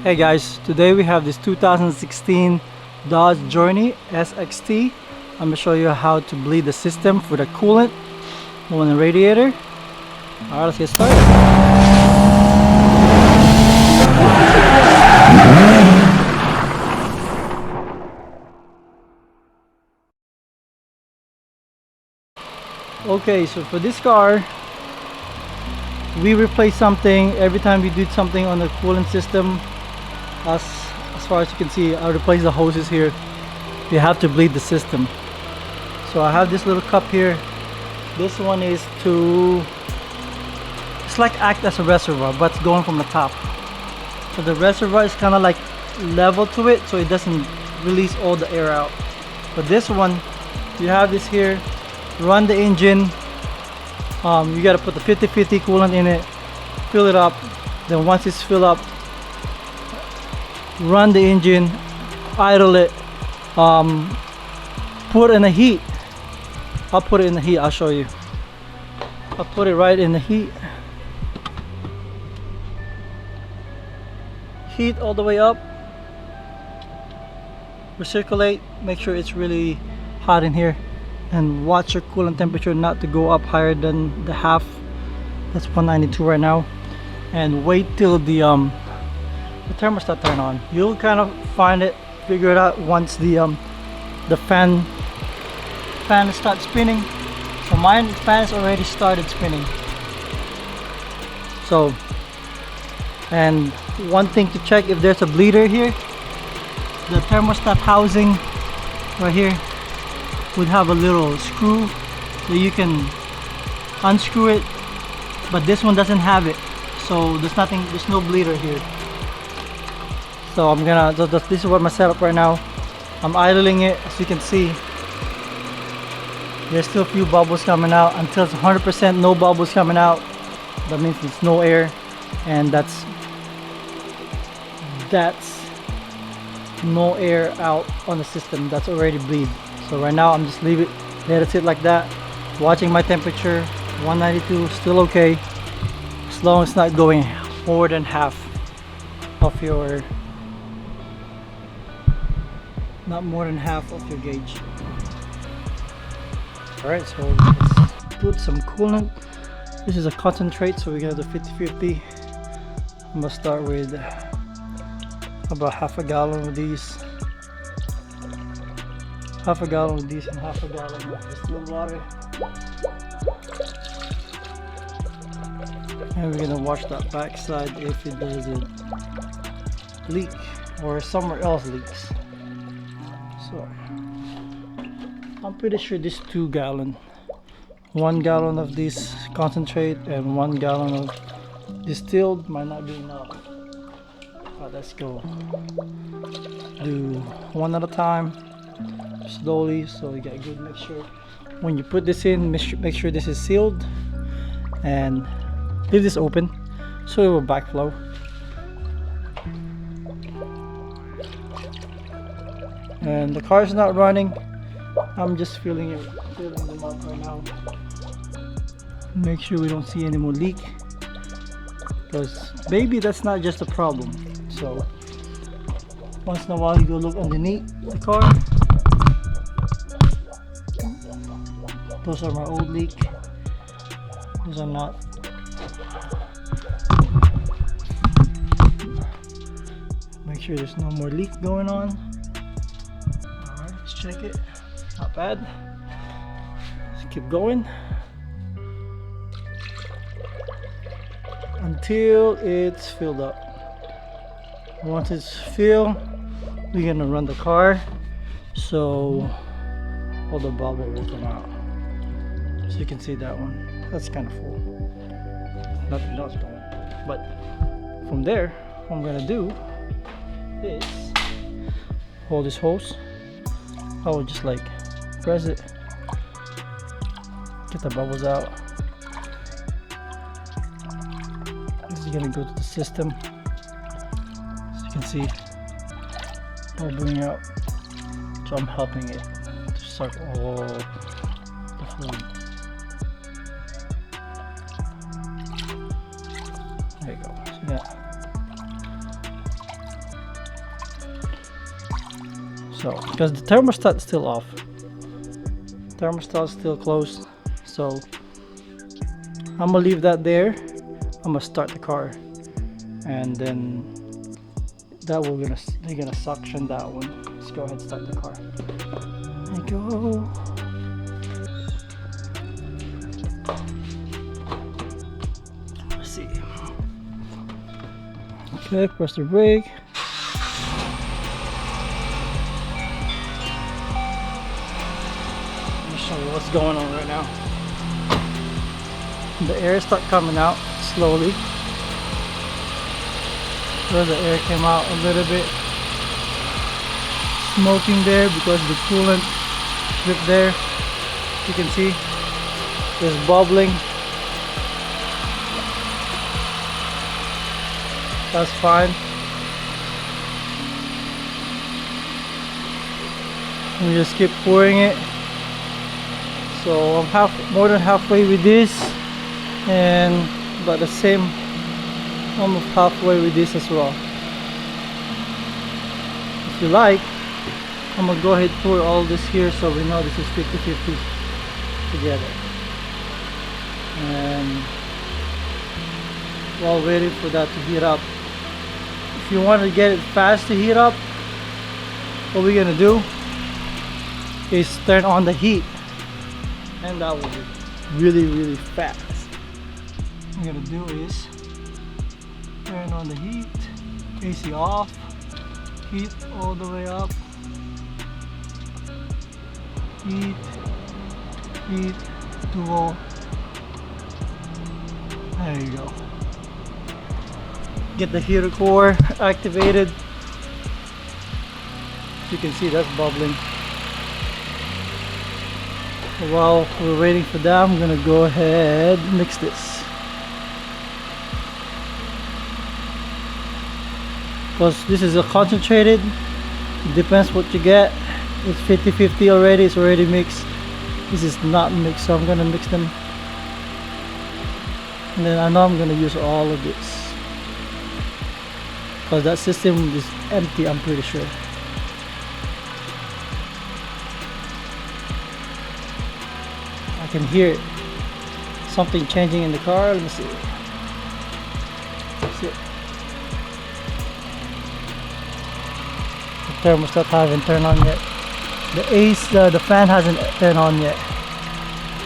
Hey guys, today we have this 2016 Dodge Journey SXT. I'm going to show you how to bleed the system for the coolant on the radiator. Alright, let's get started. Okay, so for this car, we replace something every time we do something on the coolant system. As far as you can see, I replace the hoses here. You have to bleed the system. So I have this little cup here. This one is to, it's like act as a reservoir, but it's going from the top. So the reservoir is kind of like level to it, so it doesn't release all the air out. But this one, you have this here, run the engine. You got to put the 50-50 coolant in it, fill it up. Then once it's filled up, run the engine, idle it, put in the heat. I'll put it in the heat, I'll show you. I'll put it right in the heat. Heat all the way up. Recirculate, make sure it's really hot in here. And watch your coolant temperature not to go up higher than the half. That's 192 right now. And wait till the thermostat turn on. You'll kind of find it, figure it out once the fan starts spinning. So mine fan's already started spinning. So, and one thing to check if there's a bleeder here, the thermostat housing right here would have a little screw so you can unscrew it, but this one doesn't have it, so there's no bleeder here. So I'm gonna, this is what my setup right now. I'm idling it. As you can see, there's still a few bubbles coming out. Until it's 100% no bubbles coming out, that means there's no air, and that's no air out on the system. That's already bleed. So right now I'm just let it sit like that, watching my temperature. 192, still okay, as long as it's not going more than half of your, not more than half of your gauge. Alright, so let's put some coolant. This is a concentrate, so we got the 50-50. I'm gonna start with about half a gallon of these. Half a gallon of these and half a gallon of distilled water. And we're gonna wash that back side if it doesn't leak or somewhere else leaks. So I'm pretty sure this 2 gallon, 1 gallon of this concentrate and 1 gallon of distilled might not be enough. But let's go do one at a time, slowly, so you get good mixture. When you put this in, make sure this is sealed and leave this open so it will backflow. And the car is not running. I'm just filling them up right now. Make sure we don't see any more leak, because maybe that's not just a problem. So once in a while you go look underneath the car. Those are my old leak. Those are not. Make sure there's no more leak going on. Alright, let's check it. Not bad. Let's keep going until it's filled up. Once it's filled, we're gonna run the car so all the bubble will come out. So you can see that one. That's kind of full. Nothing else going. But from there, what I'm gonna do is hold this hose. I will just like press it, get the bubbles out. This is gonna go to the system. As you can see, bubbling out. So I'm helping it to suck all the fluid. There you go. See that? So because the thermostat is still off, thermostat is still closed, so I'm gonna leave that there. I'm gonna start the car, and then that they're gonna suction that one. Let's go ahead and start the car. There you go. Let's see. Okay, press the brake. Let me show you what's going on right now. The air start coming out slowly. So the air came out a little bit, smoking there because the coolant drip there. You can see there's bubbling. That's fine. We just keep pouring it. So I'm more than halfway with this, and about the same, almost halfway with this as well. If you like, I'm gonna go ahead and pour all this here so we know this is 50-50 together. And while waiting for that to heat up, if you want to get it fast to heat up, what we're gonna do is turn on the heat, and that will be really fast. What we're gonna do is turn on the heat, AC off, heat all the way up, heat, dual. There you go. Get the heater core activated. You can see that's bubbling. While we're waiting for that, I'm gonna go ahead and mix this. Because this is a concentrated, it depends what you get. It's 50-50 already, it's already mixed. This is not mixed, so I'm gonna mix them. And then I know I'm gonna use all of this, because that system is empty, I'm pretty sure. I can hear something changing in the car. Let me see. See it. The thermostat haven't turned on yet. The fan hasn't turned on yet.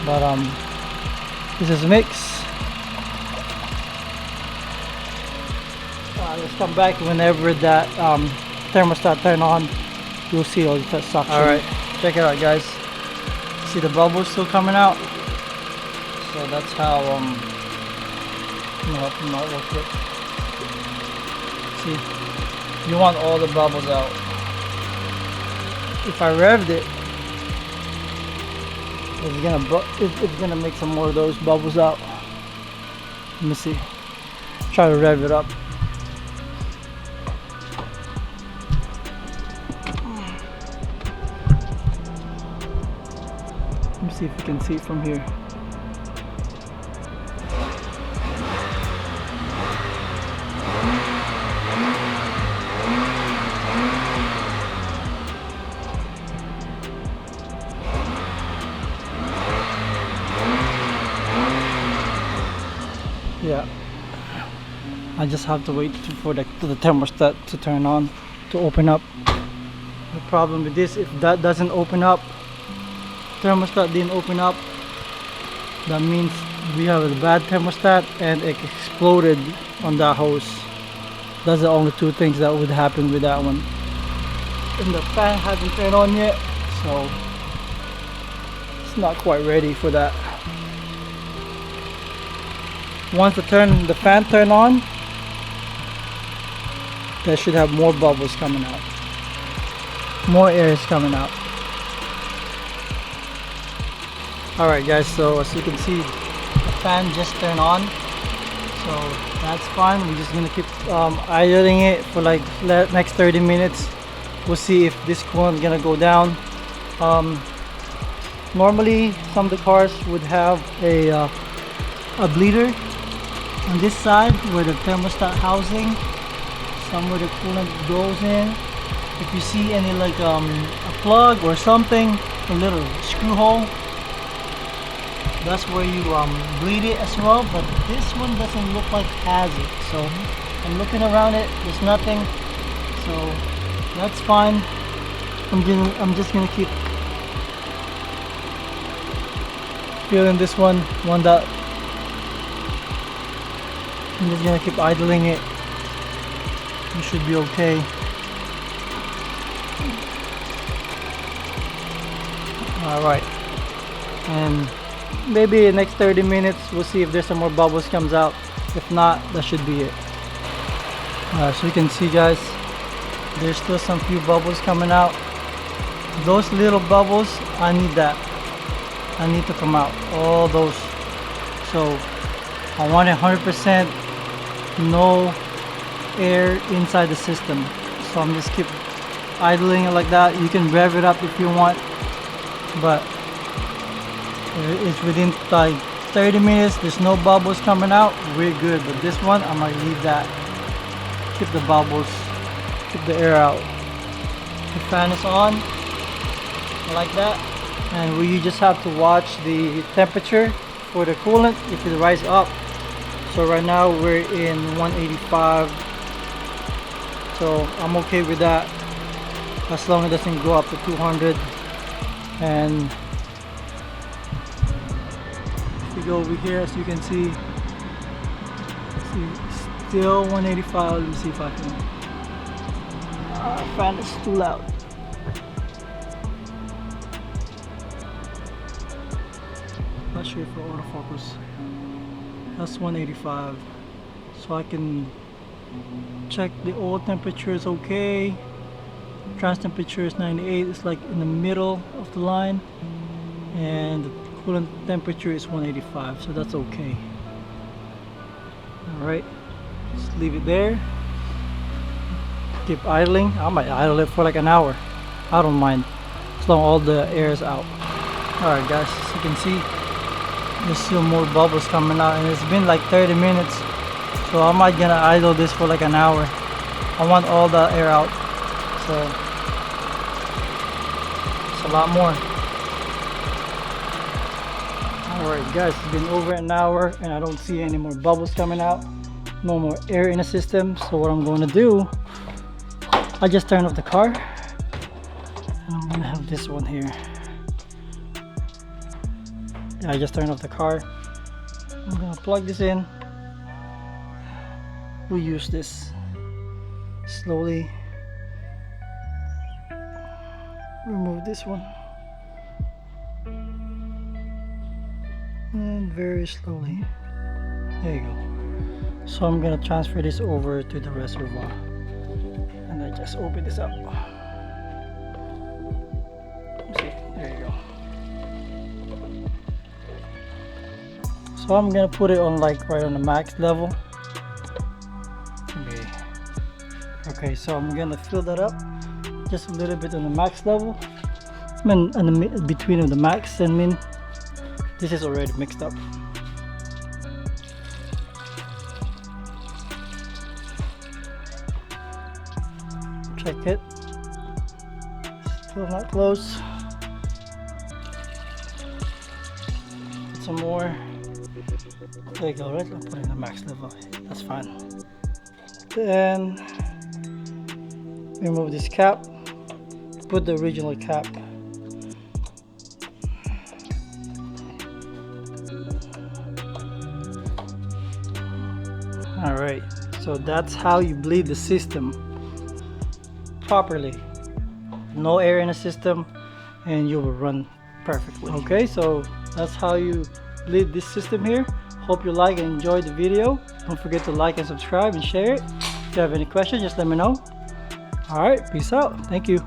But this is a mix. Let's come back whenever that thermostat turn on. You'll see all the suction. All right, check it out, guys. See the bubbles still coming out. So that's how help them out real quick. See, you want all the bubbles out. If I revved it, it's gonna make some more of those bubbles out. Let me see. Try to rev it up. Let me see if you can see it from here. Yeah, I just have to wait for the thermostat to turn on, to open up. The problem with this, if that doesn't open up, thermostat didn't open up, that means we have a bad thermostat and it exploded on that hose. That's the only two things that would happen with that one. And the fan hasn't turned on yet, so it's not quite ready for that. Once the fan turn on, that should have more bubbles coming out. More air is coming out. Alright guys, so as you can see, the fan just turned on. So that's fine. We're just gonna keep idling it for like next 30 minutes. We'll see if this coolant is gonna go down. Normally some of the cars would have a bleeder on this side where the thermostat housing, somewhere the coolant goes in, If you see any like a plug or something, a little screw hole, that's where you bleed it as well. But this one doesn't look like it has it, so I'm looking around it, there's nothing, so that's fine. I'm just gonna keep feeling this one that I'm just gonna keep idling it. You should be okay. Alright, and maybe the next 30 minutes we'll see if there's some more bubbles comes out. If not, that should be it. Alright, so you can see, guys, there's still some few bubbles coming out. Those little bubbles, I need that. I need to come out, all those. So I want 100% no air inside the system. So I'm just keep idling it like that. You can rev it up if you want, but it's within like 30 minutes, there's no bubbles coming out, we're good. But this one, I might leave that, keep the bubbles, keep the air out. The fan is on like that, and we just have to watch the temperature for the coolant if it rises up. So right now we're in 185, so I'm okay with that as long as it doesn't go up to 200. And if we go over here, as you can see still 185. Let me see if I can fan is too loud. Not sure if it'll autofocus. That's 185, so I can check the oil temperature is okay. Trans temperature is 98, it's like in the middle of the line, and the coolant temperature is 185, so that's okay. Alright, just leave it there, keep idling. I might idle it for like an hour, I don't mind, as long as all the air is out. Alright guys, as you can see, there's still more bubbles coming out, and it's been like 30 minutes, so I might gonna idle this for like an hour. I want all the air out, so it's a lot more. Alright guys, it's been over an hour and I don't see any more bubbles coming out, no more air in the system. So what I'm going to do, I just turn off the car, and I'm gonna have this one here. I just turned off the car. I'm gonna plug this in. We use this slowly. Remove this one, and very slowly. There you go. So I'm gonna transfer this over to the reservoir, and I just open this up. See, there you go. So I'm gonna put it on like right on the max level. Okay, so I'm gonna fill that up just a little bit on the max level. I mean, in the between of the max and min. This is already mixed up. Check it. Still not close. Put some more. There you go, right? I'll put it in the max level. That's fine. Then remove this cap. Put the original cap. Alright, so that's how you bleed the system properly. No air in the system and you will run perfectly. Okay, so that's how you bleed this system here. Hope you like and enjoy the video. Don't forget to like and subscribe and share it. If you have any questions, just let me know. Alright, peace out. Thank you.